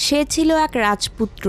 সে ছিল এক রাজপুত্র,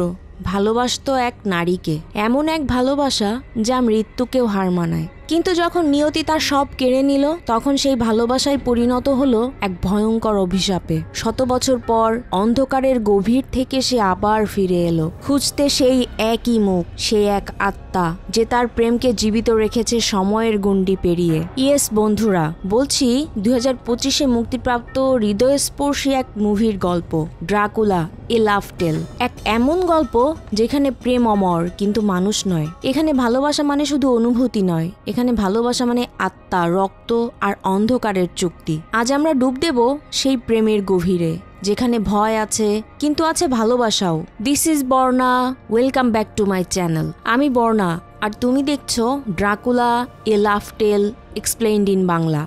ভালোবাসত এক নারীকে, এমন এক ভালোবাসা যা মৃত্যুকেও হার মানায়। কিন্তু যখন নিয়তি তার সব কেড়ে নিল, তখন সেই ভালোবাসায় পরিণত হলো এক ভয়ঙ্কর অভিশাপে। 100 বছর পর অন্ধকারের গভীর থেকে সে আবার ফিরে এলো, খুঁজতে সেই একই মুখ, সেই এক আত্মা যে তার প্রেমকে জীবিত রেখেছে সময়ের গণ্ডি পেরিয়ে। ইয়েস বন্ধুরা, বলছি 2025-এ মুক্তিপ্রাপ্ত হৃদয়স্পর্শী এক মুভির গল্প, ড্রাকুলা এ লাভ টেল। এক এমন গল্প যেখানে প্রেম অমর কিন্তু মানুষ নয়। এখানে ভালোবাসা মানে শুধু অনুভূতি নয়, এখানে ভালোবাসা মানে আত্মা, রক্ত আর অন্ধকারের চুক্তি। আজ আমরা ডুব দেব সেই প্রেমের গভীরে, যেখানে ভয় আছে কিন্তু আছে ভালোবাসাও। This is Barna, welcome back to my channel. আমি বর্ণা আর তুমি দেখছো Dracula a love tale explained in Bangla.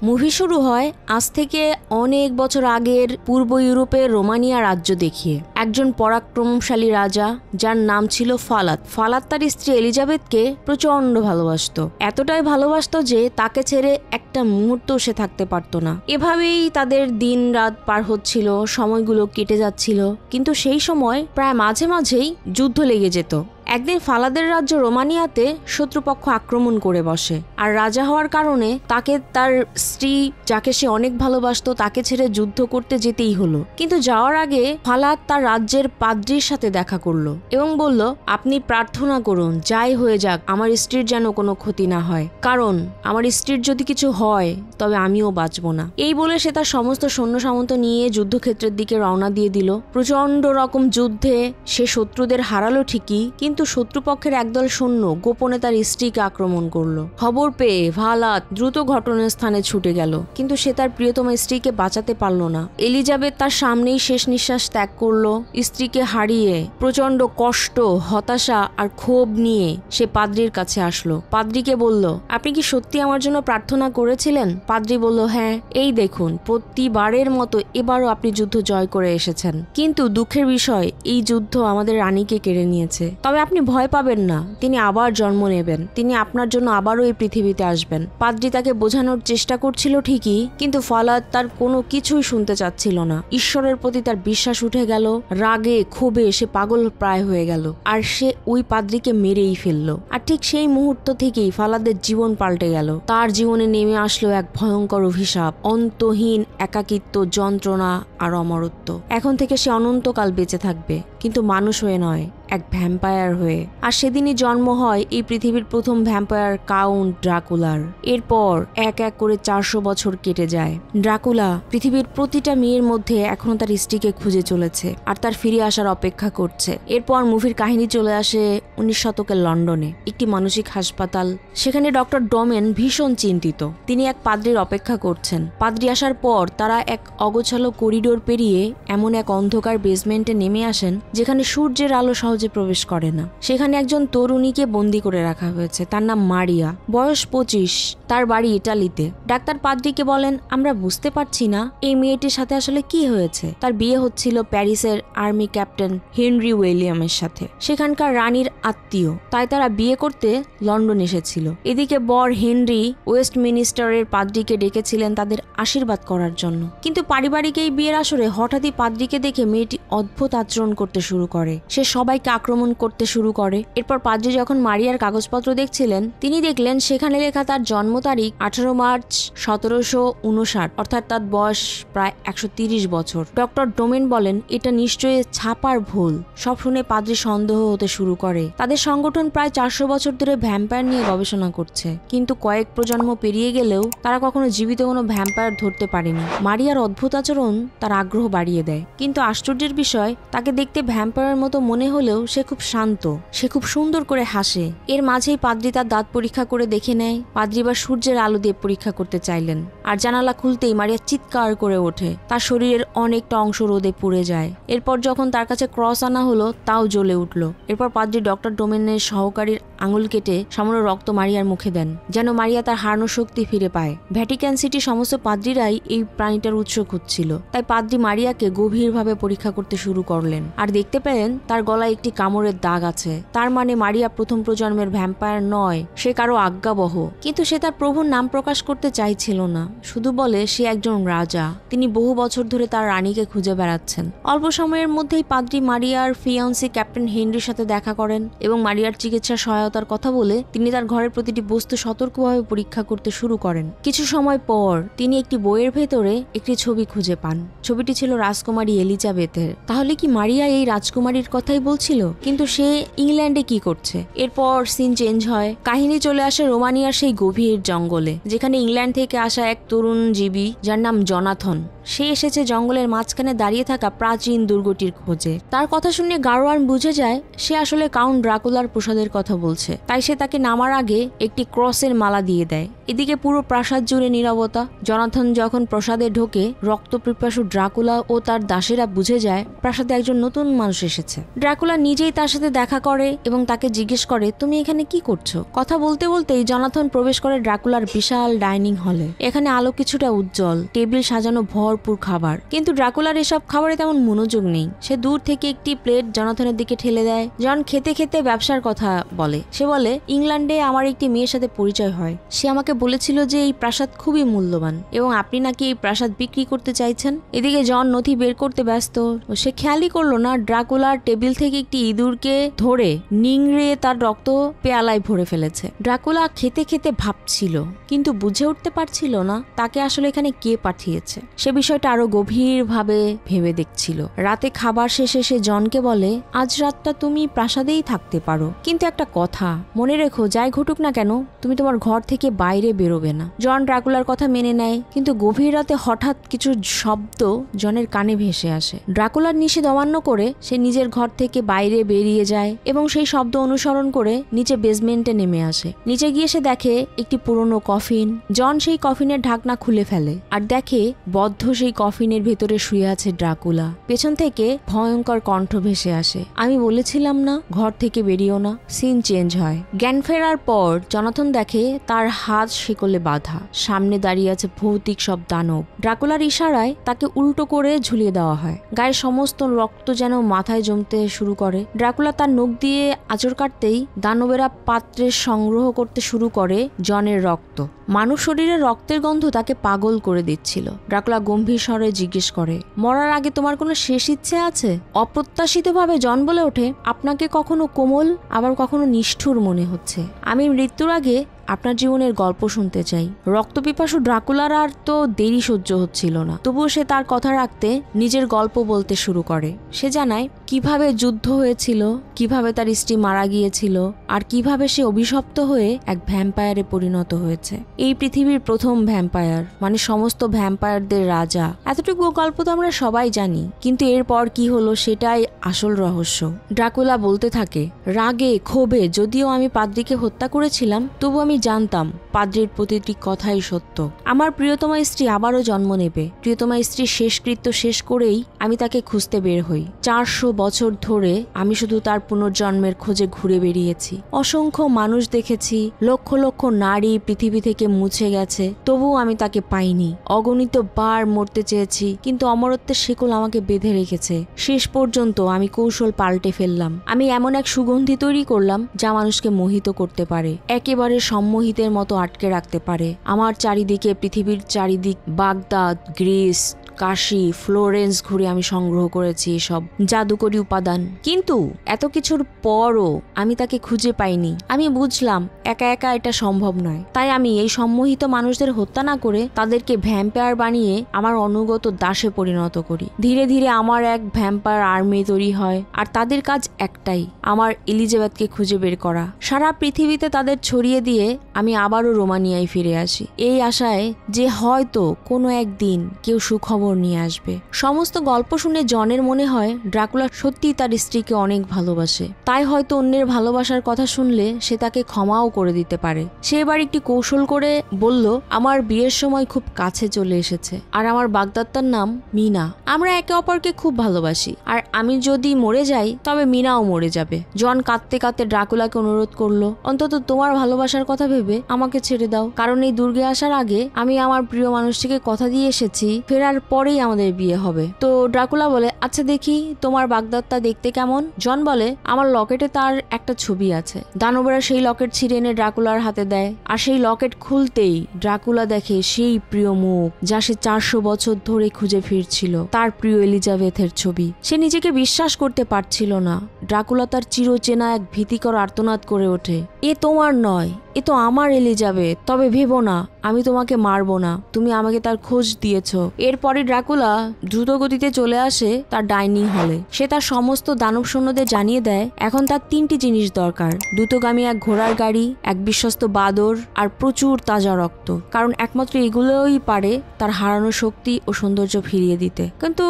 Movie শুরু হয় আজ থেকে অনেক বছর আগের পূর্ব ইউরোপের রোমানিয়া রাজ্য দেখিয়ে। একজন পরাক্রমশালী রাজা যার নাম ছিল ফালাত। ফালাত তার স্ত্রী এলিজাবেথকে প্রচন্ড ভালোবাসতো, এতটাই ভালোবাসতো যে তাকে ছেড়ে একটা মুহূর্ত সে থাকতে পারতো না। এভাবেই তাদের দিন রাত পার হচ্ছিল, সময়গুলো কেটে যাচ্ছিল। কিন্তু সেই সময় প্রায় মাঝে মাঝেই যুদ্ধ লেগে যেত। একদিন ফালাদের রাজ্য রোমানিয়াতে শত্রুপক্ষ আক্রমণ করে বসে, আর রাজা হওয়ার কারণে তাকে তার স্ত্রী যাকে সে অনেক ভালোবাসতো তাকে ছেড়ে যুদ্ধ করতে যেতেই হলো। কিন্তু যাওয়ার আগে ফালাদ তার রাজ্যের পাদ্রির সাথে দেখা করলো এবং বলল, আপনি প্রার্থনা করুন যাই হয়ে যাক আমার স্ত্রীর যেন কোনো ক্ষতি না হয়, কারণ আমার স্ত্রীর যদি কিছু হয় তবে আমিও বাঁচবো না। এই বলে সে তার সমস্ত সৈন্য সামন্ত নিয়ে যুদ্ধক্ষেত্রের দিকে রওনা দিয়ে দিল। প্রচন্ড রকম যুদ্ধে সে শত্রুদের হারালো ঠিকই, কিন্তু শত্রুপক্ষের একদল সৈন্য গোপনে তার স্ত্রীকে আক্রমণ করলো। খবর পেয়ে ফালাদ দ্রুত ঘটনাস্থানে ছুটে গেল, কিন্তু সে তার প্রিয়তমা স্ত্রীকে বাঁচাতে পারল না। এলিজাবেথ তার সামনেই শেষ নিঃশ্বাস ত্যাগ করলো। স্ত্রীকে হারিয়ে প্রচন্ড কষ্ট, হতাশা আর ক্ষোভ নিয়ে সে পাদ্রির কাছে আসলো। পাদ্রিকে বলল, আপনি কি সত্যি আমার জন্য প্রার্থনা করেছিলেন? পাদ্রি বলল, হ্যাঁ, এই দেখুন প্রতিবারের মতো এবারও আপনি যুদ্ধ জয় করে এসেছেন, কিন্তু দুঃখের বিষয় এই যুদ্ধ আমাদের রানীকে কেড়ে নিয়েছে। তবে আপনি ভয় পাবেন না, তিনি আবার জন্ম নেবেন, তিনি আপনার জন্য আবারও এই পৃথিবীতে আসবেন। পাদ্রি তাকে বোঝানোর চেষ্টা করছিল ঠিকই, কিন্তু ফালাদ তার কোনো কিছুই শুনতে চাচ্ছিল না। ঈশ্বরের প্রতি তার বিশ্বাস উঠে গেল, রাগে ক্ষোভে সে পাগল প্রায় হয়ে গেল, আর সে ওই পাদ্রিকে মেরেই ফেললো। আর ঠিক সেই মুহূর্ত থেকেই ফালাদের জীবন পাল্টে গেল। তার জীবনে নেমে আসলো এক ভয়ঙ্কর অভিশাপ, অন্তহীন একাকিত্ব, যন্ত্রণা আর অমরত্ব। এখন থেকে সে অনন্তকাল বেঁচে থাকবে, কিন্তু মানুষ হয়ে নয়, এক ভ্যাম্পায়ার হয়ে। আর সেদিনই জন্ম হয় এই পৃথিবীর প্রথম ভ্যাম্পায়ার কাউন্ট ড্রাকুলার। এরপর এক এক করে 400 বছর কেটে যায়। ড্রাকুলা পৃথিবীর প্রতিটা মেয়ের মধ্যে এখনো তার স্ত্রীকে খুঁজে চলেছে আর তার ফিরে আসার অপেক্ষা করছে। এরপর মুভির কাহিনী চলে আসে 19 শতকের লন্ডনে, একটি মানসিক হাসপাতাল। সেখানে ডক্টর ডমেন ভীষণ চিন্তিত। তিনি এক পাদ্রির অপেক্ষা করছেন। পাদ্রি আসার পর তারা এক অগোছালো করিডোর পেরিয়ে এমন এক অন্ধকার বেসমেন্টে নেমে আসেন যেখানে সূর্যের আলো সহজে প্রবেশ করে না। সেখানে একজন তরুণীকে বন্দি করে রাখা হয়েছে, তার নাম মারিয়া, বয়স 25, তার বাড়ি ইটালিতে। ডাক্তার পাদ্রিকে বলেন, আমরা বুঝতে পারছি না এই মেয়েটির সাথে আসলে কি হয়েছে। তার বিয়ে হচ্ছিল প্যারিসের আর্মি ক্যাপ্টেন হেনরি উইলিয়ামের সাথে, সেখানকার রানীর আত্মীয়, তাই তারা বিয়ে করতে লন্ডন এসেছিল। এদিকে বর হেনরি ওয়েস্টমিনিস্টারের পাদ্রিকে ডেকেছিলেন তাদের আশীর্বাদ করার জন্য। কিন্তু পারিবারিক এই বিয়ের আসরে হঠাৎই পাদ্রিকে দেখে মেয়েটি অদ্ভুত আচরণ করতে শুরু করে। সে সবাইকে আক্রমণ করতে শুরু করে। এরপর পাদ্রি যখন মারিয়ার কাগজপত্র দেখছিলেন, তিনি দেখলেন সেখানে লেখা তার জন্ম তারিখ 18 মার্চ 1759, অর্থাৎ তার বয়স প্রায় 130 বছর। ডক্টর ডোমেন বলেন, এটা নিশ্চয়ই ছাপার ভুল। সব শুনে পাদ্রি সন্দেহ হতে শুরু করে। তাদের সংগঠন প্রায় 400 বছর ধরে ভ্যাম্পায়ার নিয়ে গবেষণা করছে, কিন্তু কয়েক প্রজন্ম পেরিয়ে গেলেও তারা কখনো জীবিত কোনো ভ্যাম্পায়ার ধরতে পারেনি। মারিয়ার অদ্ভুত আচরণ তার আগ্রহ বাড়িয়ে দেয়, কিন্তু আশ্চর্যের বিষয়, তাকে দেখতে ভ্যাম্পায়ারের মতো মনে হলেও সে খুব শান্ত, সে খুব সুন্দর করে হাসে। এর মাঝেই পাদ্রি তার দাঁত পরীক্ষা করে দেখে নেয়। পাদ্রি বা সূর্যের আলো দিয়ে পরীক্ষা করতে চাইলেন, আর জানালা খুলতেই মারিয়া চিৎকার করে ওঠে। তার শরীরের অনেকটা অংশ রোদে পুড়ে যায়। এরপর যখন তার কাছে ক্রস আনা হলো, তাও জ্বলে উঠল। এরপর পাদ্রি ডক্টর ডোমেনের সহকারীর আঙুল কেটে সামান্য রক্ত মারিয়ার মুখে দেন, যেন মারিয়া তার হারানো শক্তি ফিরে পায়। ভ্যাটিকান সিটি সমস্ত পাদ্রিরাই এই প্রাণীটার উৎস খুঁজছিল, তাই পাদ্রি মারিয়াকে গভীরভাবে পরীক্ষা করতে শুরু করলেন, আর দেখতে পেলেন তার গলায় একটি একটি কামড়ের দাগ আছে। তার মানে মারিয়া প্রথম প্রজন্মের ভ্যাম্পায়ার নয়, সে কারো আজ্ঞাবহ। কিন্তু সে তার প্রভুর নাম প্রকাশ করতে চাইছিল না, শুধু বলে সে একজন রাজা। তিনি বহু বছর ধরে তার রানীকে খুঁজে বেড়াচ্ছেন। অল্প সময়ের মধ্যেই পাদ্রী মারিয়ার ফিয়ান্সি ক্যাপ্টেন হেনরির সাথে দেখা করেন এবং মারিয়ার চিকিৎসা সহায়তার কথা বলে তিনি তার ঘরের প্রতিটি বস্তু সতর্কভাবে পরীক্ষা করতে শুরু করেন। কিছু সময় পর তিনি একটি বইয়ের ভেতরে একটি ছবি খুঁজে পান। ছবিটি ছিল রাজকুমারী এলিজাবেথের। তাহলে কি মারিয়া এই রাজকুমারীর কথাই বলছিল? কিন্তু সে ইংল্যান্ডে কি করছে? এরপর সিন চেঞ্জ হয়। কাহিনী চলে আসে রোমানিয়ার সেই গভীর জঙ্গলে, যেখানে ইংল্যান্ড থেকে আসা এক তরুণ জীবী যার নাম জনাথন। সে এসেছে জঙ্গলের মাঝখানে দাঁড়িয়ে থাকা প্রাচীন দুর্গটির খোঁজে। তার কথা শুনে গারোয়ান বুঝে যায় সে আসলে কাউন্ট ড্রাকুলার প্রাসাদের কথা বলছে। তাই সে তাকে নামার আগে একটি ক্রসের মালা দিয়ে দেয়। এদিকে পুরো প্রাসাদ জুড়ে নীরবতা। জনাথন যখন প্রাসাদে ঢোকে, রক্তপিপাসু ড্রাকুলা ও তার দাসেরা বুঝে যায় প্রাসাদে একজন নতুন মানুষ এসেছে। ড্রাকুলা নিজেই তার সাথে দেখা করে এবং তাকে জিজ্ঞেস করে, তুমি এখানে কি করছো? কথা বলতে বলতেই জনাথন প্রবেশ করে ড্রাকুলার বিশাল ডাইনিং হলে। এখানে আলো কিছুটা উজ্জ্বল, টেবিল সাজানো ভরপুর খাবার। কিন্তু ড্রাকুলার এসব খাবারে তেমন মনোযোগ নেই। সে দূর থেকে একটি প্লেট জনাথনের দিকে ঠেলে দেয়। জন খেতে খেতে ব্যবসার কথা বলে। সে বলে, ইংল্যান্ডে আমার একটি মেয়ের সাথে পরিচয় হয়। সে আমাকে বলেছিল যে এই প্রাসাদ খুবই মূল্যবান এবং আপনি নাকি এই প্রাসাদ বিক্রি করতে চাইছেন। এদিকে জন নথি বের করতে ব্যস্ত। সে খেয়ালই করলো না ড্রাকুলার টেবিল থেকে একটি ইঁদুরকে ধরে নিংড়ে তার রক্ত পেয়ালায় ভরে ফেলেছে। ড্রাকুলা খেতে খেতে ভাবছিল, কিন্তু বুঝে উঠতে পারছিল না তাকে আসলে এখানে কে পাঠিয়েছে। সে বিষয়টা আরো গভীরভাবে ভেবে দেখছিল। রাতে খাবার শেষে সে জনকে বলে, আজ রাতটা তুমি প্রাসাদেই থাকতে পারো, কিন্তু একটা কথা মনে রেখো, যাই ঘটুক না কেন তুমি তোমার ঘর থেকে বাইরে বেরোবে না। জন ড্রাকুলার কথা মেনে নেয়, কিন্তু গভীর রাতে হঠাৎ কিছু শব্দ জনের কানে ভেসে আসে। ড্রাকুলার নিষেধ অমান্য করে সে নিজের ঘর থেকে বাইরে বেরিয়ে যায় এবং সেই শব্দ অনুসরণ করে নিচে বেসমেন্টে নেমে আসে। নিচে গিয়ে সে দেখে একটি পুরনো কফিন। জন সেই কফিনের ঢাকনা খুলে ফেলে আর দেখে বদ্ধ সেই কফিনের ভেতরে শুয়ে আছে ড্রাকুলা। পেছন থেকে ভয়ঙ্কর কণ্ঠ ভেসে আসে, আমি বলেছিলাম না ঘর থেকে বেরিও না। সিন চেঞ্জ হয়। জ্ঞান ফেরার পর জনাথন দেখে তার হাত শিকলে বাঁধা, সামনে দাঁড়িয়ে আছে ভৌতিক সব দানব। ড্রাকুলার ইশারায় তাকে উল্টো করে ঝুলিয়ে দেওয়া হয়। গায়ের সমস্ত রক্ত যেন মাথায় জমতে শুরু করে। ড্রাকুলা তার নখ দিয়ে আঁচড় কাটতেই দানবেরা পাত্রে সংগ্রহ করতে শুরু করে জনের রক্ত। মানব শরীরে রক্তের গন্ধ তাকে পাগল করে দিচ্ছিল। ড্রাকুলা গম্ভীর স্বরে জিজ্ঞেস করে, মরার আগে তোমার কোনো শেষ ইচ্ছে আছে? অপ্রত্যাশিতভাবে জন বলে ওঠে, আপনাকে কখনো কোমল আবার কখনো নিষ্ঠুর মনে হচ্ছে। আমি মৃত্যুর আগে আপনার জীবনের গল্প শুনতে চাই। রক্তপিপাসু ড্রাকুলার আর তো দেরি সহ্য হচ্ছিল না, তবুও সে তার কথা রাখতে নিজের গল্প বলতে শুরু করে। সে জানায় কিভাবে যুদ্ধ হয়েছিল, কিভাবে তার স্ত্রী মারা গিয়েছিল, আর কিভাবে সে অভিশপ্ত হয়ে এক ভ্যাম্পায়ারে পরিণত হয়েছে। এই পৃথিবীর প্রথম ভ্যাম্পায়ার, মানে সমস্ত ভ্যাম্পায়ারদের রাজা। এতটুকু গল্প তো আমরা সবাই জানি, কিন্তু এরপর কি হলো সেটাই আসল রহস্য। ড্রাকুলা বলতে থাকে, রাগে ক্ষোভে যদিও আমি পাদ্রীকে হত্যা করেছিলাম, তবু আমি জানতাম পাদ্রীর প্রতিটি কথাই সত্য। আমার প্রিয়তমা স্ত্রী আবারও জন্ম নেবে। প্রিয়তমা স্ত্রীর শেষকৃত্য শেষ করেই আমি তাকে খুঁজতে বের হই। 400 বছর ধরে আমি শুধু তার পুনর্জন্মের খোঁজে ঘুরে বেরিয়েছি। অসংখ্য মানুষ দেখেছি, লক্ষ লক্ষ নারী পৃথিবী থেকে মুছে গেছে, তবুও আমি তাকে পাইনি। অগণিত বার মরতে চেয়েছি, কিন্তু অমরত্বের শিকল আমাকে বেঁধে রেখেছে। শেষ পর্যন্ত আমি কৌশল পাল্টে ফেললাম। আমি এমন এক সুগন্ধি তৈরি করলাম যা মানুষকে মোহিত করতে পারে, একেবারে সম্মোহিতের মতো আটকে রাখতে পারে। আমার চারিদিকে, পৃথিবীর চারিদিক, বাগদাদ, গ্রিস, কাশী, ফ্লোরেন্স ঘুরে আমি সংগ্রহ করেছি সব জাদুকরী উপাদান। কিন্তু এত কিছুর পরও আমি তাকে খুঁজে পাইনি। আমি বুঝলাম একা একা এটা সম্ভব নয়। তাই আমি এই সম্মোহিত মানুষদের হত্যা না করে তাদেরকে ভ্যাম্পায়ার বানিয়ে আমার অনুগত দাসে পরিণত করি। ধীরে ধীরে আমার এক ভ্যাম্পায়ার আর্মি তৈরি হয়, আর তাদের কাজ একটাই, আমার এলিজাবেথকে খুঁজে বের করা। সারা পৃথিবীতে তাদের ছড়িয়ে দিয়ে আমি আবারও রোমানিয়ায় ফিরে আসি, এই আশায় যে হয়তো কোনো একদিন কেউ সুখবর নিয়ে আসবে। সমস্ত গল্প শুনে জনের মনে হয় ড্রাকুলা সত্যি তার স্ত্রীকে অনেক ভালোবাসে। তাই হয়তো অন্যের ভালোবাসার কথা শুনলে সে তাকে ক্ষমাও করে দিতে পারে। সে এবার একটি কৌশল করে বলল, আমার বিয়ের সময় খুব কাছে চলে এসেছে, আর আমার বাগদাত্তার নাম মিনা। আমরা একে অপরকে খুব ভালোবাসি, আর আমি যদি মরে যাই তবে মিনাও মরে যাবে। জন কাঁদতে কাঁদতে ড্রাকুলাকে অনুরোধ করলো, অন্তত তোমার ভালোবাসার কথা ভেবে আমাকে ছেড়ে দাও, কারণ এই দুর্গে আসার আগে আমি আমার প্রিয় মানুষটিকে কথা দিয়ে এসেছি, ফেরার পরেই আমাদের বিয়ে হবে। তো ড্রাকুলা বলে, আচ্ছা দেখি তোমার বাগদত্তা দেখতে কেমন। জন বলে, আমার লকেটে তার একটা ছবি আছে। দানবরা সেই লকেট ছিঁড়ে এনে ড্রাকুলার হাতে দেয়, আর সেই লকেট খুলতেই ড্রাকুলা দেখে সেই প্রিয় মুখ যা সে 400 বছর ধরে খুঁজে ফিরছিল, তার প্রিয় এলিজাবেথের ছবি। সে নিজেকে বিশ্বাস করতে পারছিল না। ড্রাকুলা তার চিরচেনা এক ভীতিকর আর্তনাদ করে ওঠে, এ তোমার নয়, এ তো আমার এলিজাবেথ। তবে ভেবো না, আমি তোমাকে মারবো না, তুমি আমাকে তার খোঁজ দিয়েছ। এরপরে ড্রাকুলা দ্রুত গতিতে চলে আসে তার ডাইনিং হলে। সে তার সমস্ত দানব সৈন্যদের জানিয়ে দেয় এখন তার 3টি জিনিস দরকার: দ্রুতগামী এক ঘোড়ার গাড়ি, এক বিশ্বস্ত বাদর, আর প্রচুর তাজা রক্ত। কারণ একমাত্র এগুলোই পারে তার হারানো শক্তি ও সৌন্দর্য ফিরিয়ে দিতে। কিন্তু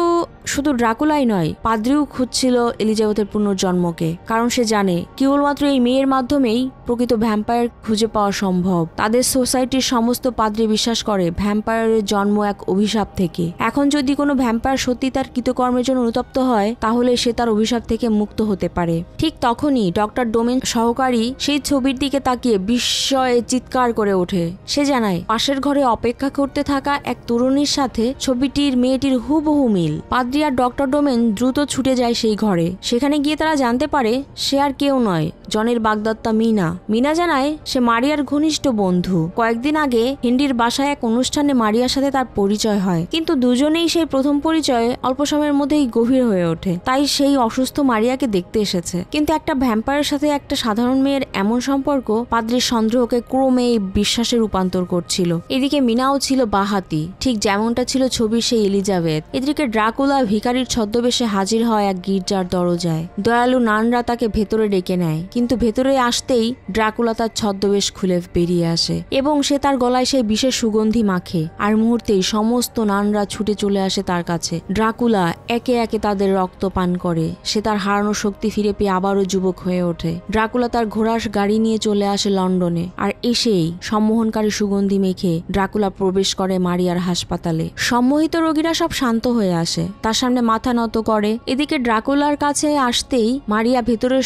শুধু ড্রাকুলাই নয়, পাদ্রিও খুঁজছিল এলিজাবেথের পুনর্জন্মকে। কারণ সে জানে কেবলমাত্র এই মেয়ের মাধ্যমেই প্রকৃত ভ্যাম্পায়ার খুঁজে পাওয়া সম্ভব। তাদের সোসাইটির সমস্ত পাদ্রী বিশ্বাস করে ভ্যাম্পায়ারের জন্ম এক অভিশাপ থেকে। এখন যদি কোনো ভ্যাম্পায়ার সত্যি তার কৃতকর্মের জন্য অনুতপ্ত হয়, তাহলে সে তার অভিশাপ থেকে মুক্ত হতে পারে। ঠিক তখনই ডক্টর ডোমেন সহকারী সেই ছবির দিকে তাকিয়ে বিস্ময়ে চিৎকার করে ওঠে। সে জানায় পাশের ঘরে অপেক্ষা করতে থাকা এক তরুণীর সাথে ছবিটির মেয়েটির হুবহু মিল। পাদ্রী আর ডক্টর ডোমেন দ্রুত ছুটে যায় সেই ঘরে। সেখানে গিয়ে তারা জানতে পারে সে আর কেউ নয়, জনের বাগদত্তা মিনা। মিনা জানায় সে মারিয়ার ঘনিষ্ঠ বন্ধু। কয়েকদিন আগে হেনরির বাসায় এক অনুষ্ঠানে মারিয়ার সাথে তার পরিচয় হয়, কিন্তু দুজনেই সেই প্রথম পরিচয়ে অল্প সময়ের মধ্যেই গভীর হয়ে ওঠে। তাই সেই অসুস্থ মারিয়াকে দেখতে এসেছে। কিন্তু একটা ভ্যাম্পায়ারের সাথে একটা সাধারণ মেয়ের এমন সম্পর্ক পাদ্রীর সন্দেহকে ক্রমেই বিশ্বাসে রূপান্তর করছিল। এদিকে মিনাও ছিল বাহাতি, ঠিক যেমনটা ছিল ছবির সেই এলিজাবেথ। এদিকে ড্রাকুলা ভিখারির ছদ্মবেশে হাজির হয় এক গির্জার দরজায়। দয়ালু নানরা তাকে ভেতরে ডেকে নেয়, কিন্তু ভেতরে আসতেই ড্রাকুলা তার ছদ্মবেশ খুলে বেরিয়ে আসে এবং সে তার গলায় সেই বিশেষ সুগন্ধি মাখে। আর মুহূর্তেই সমস্ত নানরা ছুটে চলে আসে তার কাছে। ড্রাকুলা একে একে তাদের রক্ত পান করে। সে তার হারানো শক্তি ফিরে পেয়ে আবারও যুবক হয়ে ওঠে। ড্রাকুলা তার ঘোড়ার গাড়ি নিয়ে চলে আসে লন্ডনে, আর এসেই সম্মোহনকারী সুগন্ধি মেখে ড্রাকুলা প্রবেশ করে মারিয়ার হাসপাতালে। সম্মোহিত রোগীরা সব শান্ত হয়ে আসে, তার সামনে মাথা নত করে। এদিকে ড্রাকুলার কাছে আসতেই মারিয়া ভেতরের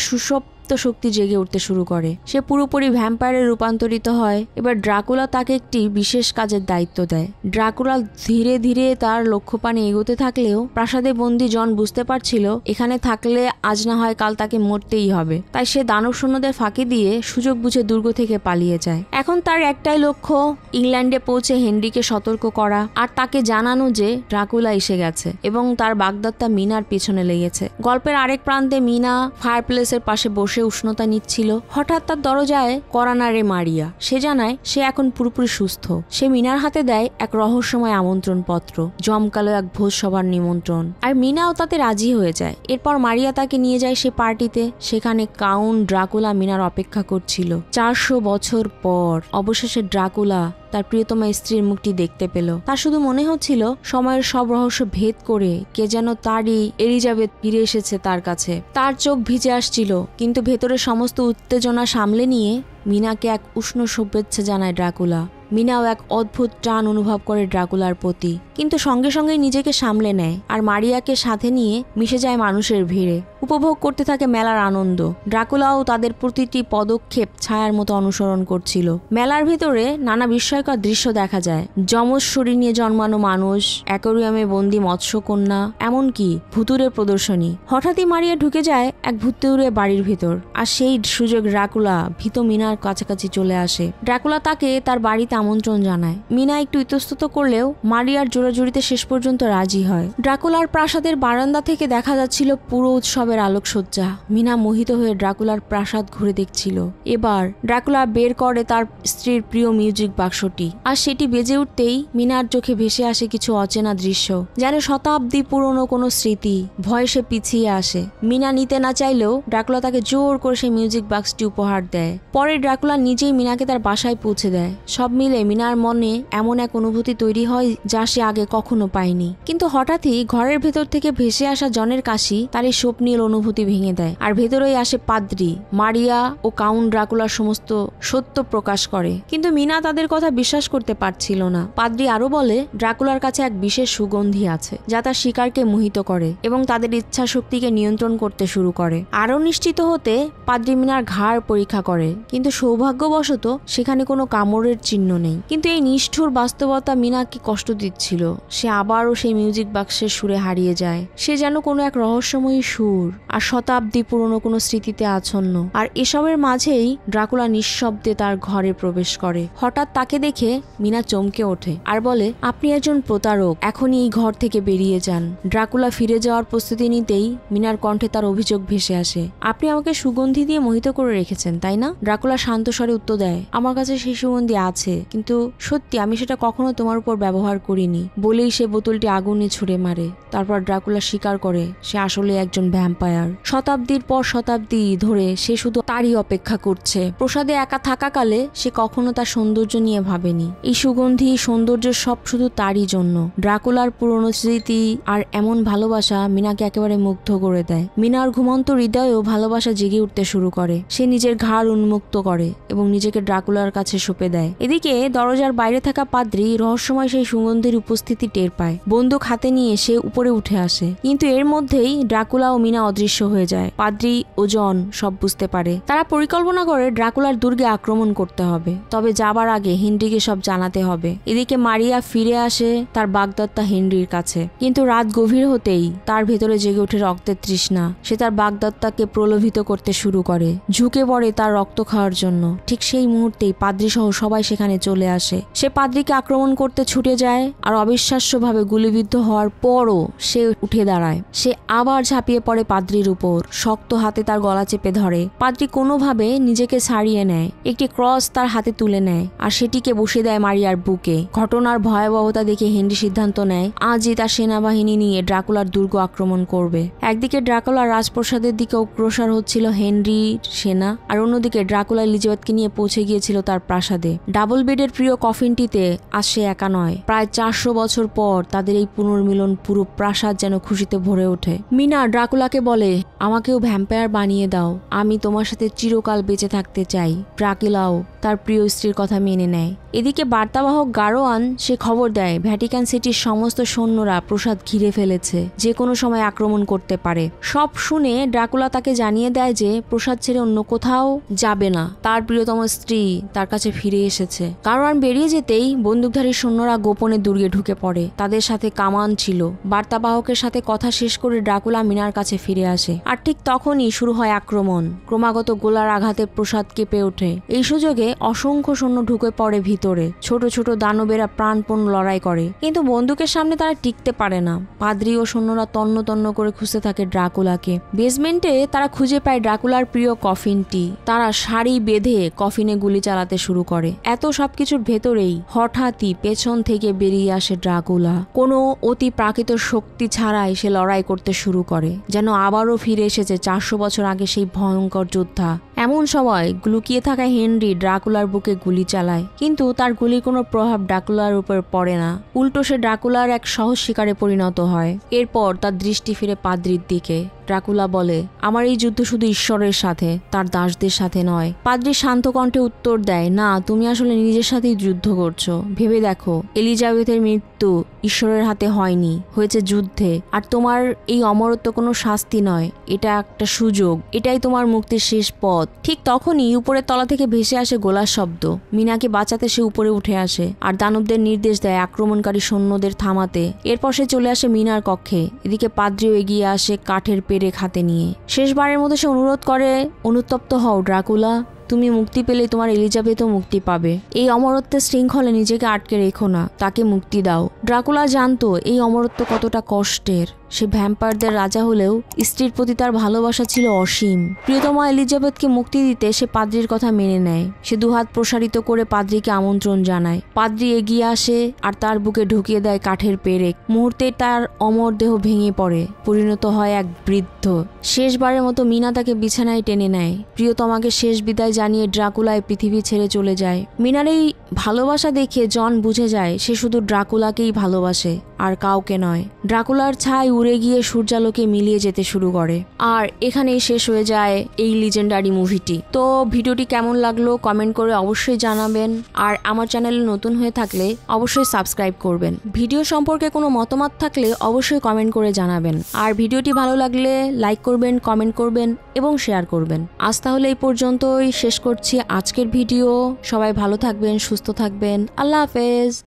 শক্তি জেগে উঠতে শুরু করে। সে পুরোপুরি ভ্যাম্পায়ারে রূপান্তরিত হয়। এবার ড্রাকুলা তাকে একটি বিশেষ কাজের দায়িত্ব দেয়। ড্রাকুলা ধীরে ধীরে তার লক্ষ্যপানে এগোতে থাকলেও প্রাসাদে বন্দী জন বুঝতে পারছিল এখানে থাকলে আজ না হয় কাল তাকে মরতেই হবে। তাই সে দানব সৈন্যদের ফাঁকি দিয়ে সুযোগ বুঝে দুর্গ থেকে পালিয়ে যায়। এখন তার একটাই লক্ষ্য, ইংল্যান্ডে পৌঁছে হেনরিকে সতর্ক করা আর তাকে জানানো যে ড্রাকুলা এসে গেছে এবং তার বাগদত্তা মিনার পিছনে লেগেছে। গল্পের আরেক প্রান্তে মিনা ফায়ারপ্লেসের পাশে বসে উষ্ণতা নিচ্ছিল। হঠাৎ তার দরজায় কড়া নাড়ে মারিয়া। সে জানায় সে এখন পুরোপুরি সুস্থ। সে মিনার হাতে দেয় এক রহস্যময় আমন্ত্রণ পত্র, জমকালো এক ভোজ সভার নিমন্ত্রণ। আর মিনাও তাতে রাজি হয়ে যায়। এরপর মারিয়া তাকে নিয়ে যায় সে পার্টিতে। সেখানে কাউন্ট ড্রাকুলা মিনার অপেক্ষা করছিল। 400 বছর পর অবশেষে ড্রাকুলা তার প্রিয়তমা স্ত্রীর মুখটি দেখতে পেল। তার শুধু মনে হচ্ছিল সময়ের সব রহস্য ভেদ করে কে যেন তারই এলিজাবেথ ফিরে এসেছে তার কাছে। তার চোখ ভিজে আসছিল, কিন্তু ভেতরে সমস্ত উত্তেজনা সামলে নিয়ে মিনাকে এক উষ্ণ শুভেচ্ছা জানায় ড্রাকুলা। মিনাও এক অদ্ভুত টান অনুভব করে ড্রাকুলার প্রতি, কিন্তু সঙ্গে সঙ্গে নিজেকে সামলে নেয় আর মারিয়াকে সাথে নিয়ে মিশে যায় মানুষের ভিড়ে। উপভোগ করতে থাকে মেলার আনন্দ। ড্রাকুলাও তাদের প্রতিটি পদক্ষেপ ছায়ার মতো অনুসরণ করছিল। মেলার ভেতরে নানা বিস্ময়কর দৃশ্য দেখা যায়। যমজ শরীর নিয়ে জন্মানো মানুষ, অ্যাকোরিয়ামে বন্দি মৎস্যকন্যা, এমনকি ভুতুরের প্রদর্শনী। হঠাৎই মারিয়া ঢুকে যায় এক ভুতুরে বাড়ির ভিতর, আর সেই সুযোগ ড্রাকুলা ভীত মিনার কাছাকাছি চলে আসে। ড্রাকুলা তাকে তার বাড়িতে আমন্ত্রণ জানায়। মিনা একটু ইতস্তত করলেও মারিয়ার জোরাজুরিতে শেষ পর্যন্ত রাজি হয়। ড্রাকুলার প্রাসাদের বারান্দা থেকে দেখা যাচ্ছিল পুরো উৎসবের আলোকসজ্জা। মিনা মোহিত হয়ে ড্রাকুলার প্রাসাদ ঘুরে দেখছিল। এবার ড্রাকুলা বের করে তার স্ত্রীর প্রিয় মিউজিক বাক্সটি, আর সেটি বেজে উঠতেই মিনার চোখে ভেসে আসে কিছু অচেনা দৃশ্য, যেন শতাব্দী পুরনো কোনো স্মৃতি। ভয়ে সে পিছিয়ে আসে। মিনা নিতে না চাইলেও ড্রাকুলা তাকে জোর করে সেই মিউজিক বাক্সটি উপহার দেয়। পরে ড্রাকুলা নিজেই মিনাকে তার বাসায় পৌঁছে দেয়। সব মিলে মিনার মনে এমন এক অনুভূতি তৈরি হয় যা সে আগে কখনো পায়নি। কিন্তু হঠাৎই ঘরের ভেতর থেকে ভেসে আসা জনের কাশি তার এই স্বপ্নীল সকল অনুভূতি ভেঙে দেয়, আর ভেতরেই আসে পাদ্রি, মারিয়া ও কাউন্ট ড্রাকুলার সমস্ত সত্য প্রকাশ করে। কিন্তু মিনা তাদের কথা বিশ্বাস করতে পারছিল না। পাদ্রি আরো বলে ড্রাকুলার কাছে এক বিশেষ সুগন্ধি আছে যা তার শিকারকে মোহিত করে এবং তাদের ইচ্ছা শক্তিকে নিয়ন্ত্রণ করতে শুরু করে। আরো নিশ্চিত হতে পাদ্রি মিনার ঘাড় পরীক্ষা করে, কিন্তু সৌভাগ্যবশত সেখানে কোনো কামড়ের চিহ্ন নেই। কিন্তু এই নিষ্ঠুর বাস্তবতা মিনাকে কষ্ট দিচ্ছিল। সে আবারও সেই মিউজিক বাক্সের সুরে হারিয়ে যায়। সে যেন কোনো এক রহস্যময়ী সুর আর শতাব্দী পুরনো কোনো স্মৃতিতে আচ্ছন্ন। আর এসবের মাঝেই ড্রাকুলা নিঃশব্দে তার ঘরে প্রবেশ করে। হঠাৎ তাকে দেখে মিনা চমকে ওঠে আর বলে, আপনি একজন প্রতারক, এখনই এই ঘর থেকে বেরিয়ে যান। ড্রাকুলা ফিরে যাওয়ার প্রস্তুতি নিতেই মিনার কণ্ঠে তার অভিযোগ ভেসে আসে, আপনি আমাকে সুগন্ধি দিয়ে মোহিত করে রেখেছেন, তাই না? ড্রাকুলা শান্ত স্বরে উত্তর দেয়, আমার কাছে সেই সুগন্ধি আছে, কিন্তু সত্যি আমি সেটা কখনো তোমার উপর ব্যবহার করিনি। বলেই সে বোতলটি আগুনে ছুড়ে মারে। তারপর ড্রাকুলা স্বীকার করে সে আসলে একজন ভ্যাম্পায়ার। শতাব্দীর পর শতাব্দী ধরে সে শুধু তারই অপেক্ষা করছে। প্রসাদে একা থাকাকালে সে কখনো তার সৌন্দর্য নিয়ে ভাবেনি। এই সুগন্ধি, সৌন্দর্য সব শুধু তারই জন্য। ড্রাকুলার পুরনো স্মৃতি আর এমন ভালোবাসা মিনাকে একেবারে মুগ্ধ করে দেয়। মিনার ঘুমন্ত হৃদয়েও ভালোবাসা জেগে উঠতে শুরু করে। সে নিজের ঘাড় উন্মুক্ত করে এবং নিজেকে ড্রাকুলার কাছে সঁপে দেয়। এদিকে দরজার বাইরে থাকা পাদ্রি রহস্যময় সেই সুগন্ধির উপস্থিতি টের পায়। বন্দুক হাতে নিয়ে সে উপরে উঠে আসে, কিন্তু এর মধ্যেই ড্রাকুলা ও মিনা অদৃশ্য হয়ে যায়। পাদ্রি ও জন সব বুঝতে পারে। তারা পরিকল্পনা করে ড্রাকুলার দুর্গে আক্রমণ করতে হবে, তবে যাবার আগে হেনরিকে সব জানাতে হবে। এদিকে মারিয়া ফিরে আসে তার বাগদত্তা হেনরির কাছে, কিন্তু রাত গভীর হতেই তার ভেতরে জেগে ওঠে রক্তের তৃষ্ণা। সে তার বাগদত্তাকে প্রলোভিত করতে শুরু করে, ঝুঁকে পড়ে তার রক্ত খাওয়ার জন্য। ঠিক সেই মুহূর্তেই পাদ্রি সহ সবাই সেখানে চলে আসে। সে পাদ্রিকে আক্রমণ করতে ছুটে যায়, আর অবিশ্বাস্যভাবে গুলিবিদ্ধ হওয়ার পরও সে উঠে দাঁড়ায়। সে আবার ঝাঁপিয়ে পড়ে পাদ্রির উপর, শক্ত হাতে তার গলা চেপে ধরে। পাদ্রি কোনোভাবে নিজেকে ছাড়িয়ে নেয়, একটি ক্রস তার হাতে তুলে নেয় আর সেটিকে বসিয়ে দেয় মারিয়ার বুকে। ঘটনার ভয়াবহতা দেখে হেনরি সিদ্ধান্ত নেয় আজই তার সেনাবাহিনী নিয়ে ড্রাকুলার দুর্গ আক্রমণ করবে। একদিকে ড্রাকুলার রাজপ্রাসাদের দিকে অগ্রসর হচ্ছিল হেনরির সেনা, আর অন্যদিকে ড্রাকুলা এলিজাবেথকে নিয়ে পৌঁছে গিয়েছিল তার প্রাসাদে। ডাবল বেডের প্রিয় কফিনটিতে আজ সে একা নয়। প্রায় 400 বছর পর তাদের এই পুনর্মিলন পুরো প্রাসাদ যেন খুশিতে ভরে ওঠে। মিনা ড্রাকুলাকে বলে, আমাকেও ভ্যাম্পায়ার বানিয়ে দাও, আমি তোমার সাথে চিরকাল বেঁচে থাকতে চাই। ড্রাকুলাও তার প্রিয় স্ত্রীর কথা মেনে নেয়। এদিকে বার্তাবাহক গারোয়ান সে খবর দেয় ভ্যাটিকান সিটির সমস্ত সৈন্যরা প্রাসাদ ঘিরে ফেলেছে, যে কোনো সময় আক্রমণ করতে পারে। সব শুনে ড্রাকুলা তাকে জানিয়ে দেয় যে প্রাসাদ ছেড়ে অন্য কোথাও যাবে না, তার প্রিয়তম স্ত্রী তার কাছে ফিরে এসেছে। গারোয়ান বেরিয়ে যেতেই বন্দুকধারী সৈন্যরা গোপনে দুর্গে ঢুকে পড়ে। তাদের সাথে কামান ছিল। বার্তাবাহকের সাথে কথা শেষ করে ড্রাকুলা মিনার কাছে ফিরে আসে, আর ঠিক তখনই শুরু হয় আক্রমণ। ক্রমাগত গোলার আঘাতে প্রাসাদ কেঁপে ওঠে। এই সুযোগে অসংখ্য সৈন্য ঢুকে পড়ে ভিতরে। ছোট ছোট দানবেরা প্রাণপণ লড়াই করে, কিন্তু বন্দুকের সামনে তারা টিকতে পারে না। পাদ্রি ও সৈন্যরা তন্ন তন্ন করে খুঁজতে থাকে ড্রাকুলাকে। বেসমেন্টে তারা খুঁজে পায় ড্রাকুলার প্রিয় কফিনটি। তারা সারি বেঁধে কফিনে গুলি চালাতে শুরু করে। এত সবকিছুর ভেতরেই হঠাৎই পেছন থেকে বেরিয়ে আসে ড্রাকুলা। কোনো অতি প্রাকৃত শক্তি ছাড়াই সে লড়াই করতে শুরু করে, যেন আবারও ফিরে এসেছে 400 বছর আগে সেই ভয়ঙ্কর যোদ্ধা। এমন সময় লুকিয়ে থাকা হেনরি ড্রাকুলার বুকে গুলি চালায়, কিন্তু তার গুলির কোনো প্রভাব ড্রাকুলার উপর পড়ে না। উল্টো সে ড্রাকুলার এক সহজ শিকারে পরিণত হয়। এরপর তার দৃষ্টি ফিরে পাদ্রির দিকে। ড্রাকুলা বলে, আমার এই যুদ্ধ শুধু ঈশ্বরের সাথে, তার দাসদের সাথে নয়। পাদ্রি শান্ত কণ্ঠে উত্তর দেয়, না, তুমি আসলে নিজের সাথেই যুদ্ধ করছো। ভেবে দেখো, এলিজাবেথের মৃত্যু ঈশ্বরের হাতে হয়নি, হয়েছে যুদ্ধে। আর তোমার এই অমরত্ব কোনো শাস্তি নয়, এটা একটা সুযোগ। এটাই তোমার মুক্তির শেষ পথ। ঠিক তখনই উপরের তলা থেকে ভেসে আসে গোলার শব্দ। মিনাকে বাঁচাতে সে উপরে উঠে আসে আর দানবদের নির্দেশ দেয় আক্রমণকারী সৈন্যদের থামাতে। এরপর সে চলে আসে মিনার কক্ষে। এদিকে পাদ্রিও এগিয়ে আসে কাঠের পেরেক হাতে নিয়ে। শেষবারের মতো সে অনুরোধ করে, অনুতপ্ত হও ড্রাকুলা, তুমি মুক্তি পেলে তোমার এলিজাবেথও মুক্তি পাবে। এই অমরত্বের শৃঙ্খলে নিজেকে আটকে রেখো না, তাকে মুক্তি দাও। ড্রাকুলা জানতো এই অমরত্ব কতটা কষ্টের। সে ভ্যাম্পায়ারদের রাজা হলেও স্ত্রীর প্রতি তার ভালোবাসা ছিল অসীম। প্রিয়তমা এলিজাবেথকে মুক্তি দিতে সে পাদ্রির কথা মেনে নেয়। সে দুহাত প্রসারিত করে পাদ্রিকে আমন্ত্রণ জানায়। পাদ্রি এগিয়ে আসে আর তার বুকে ঢুকিয়ে দেয় কাঠের পেরেক। মুহূর্তে তার অমর দেহ ভেঙে পড়ে, পরিণত হয় এক বৃদ্ধ। শেষবারের মতো মিনা তাকে বিছানায় টেনে নেয়। প্রিয়তমাকে শেষ বিদায় জানিয়ে ড্রাকুলায় পৃথিবী ছেড়ে চলে যায়। মিনার এই ভালোবাসা দেখে জন বুঝে যায় সে শুধু ড্রাকুলাকেই ভালোবাসে আর কাউকে নয়। ড্রাকুলার ছাই উড়ে গিয়ে সূর্যালোকে মিলিয়ে যেতে শুরু করে। আর এখানেই শেষ হয়ে যায় এই লিজেন্ডারি মুভিটি। তো ভিডিওটি কেমন লাগলো কমেন্ট করে অবশ্যই জানাবেন। আর আমার চ্যানেলে নতুন হয়ে থাকলে অবশ্যই সাবস্ক্রাইব করবেন। ভিডিও সম্পর্কে কোনো মতামত থাকলে অবশ্যই কমেন্ট করে জানাবেন। আর ভিডিওটি ভালো লাগলে লাইক করবেন, কমেন্ট করবেন এবং শেয়ার করবেন। আজ তাহলে এই পর্যন্তই শেষ করছি আজকের ভিডিও। সবাই ভালো থাকবেন, সুস্থ থাকবেন। আল্লাহ হাফেজ।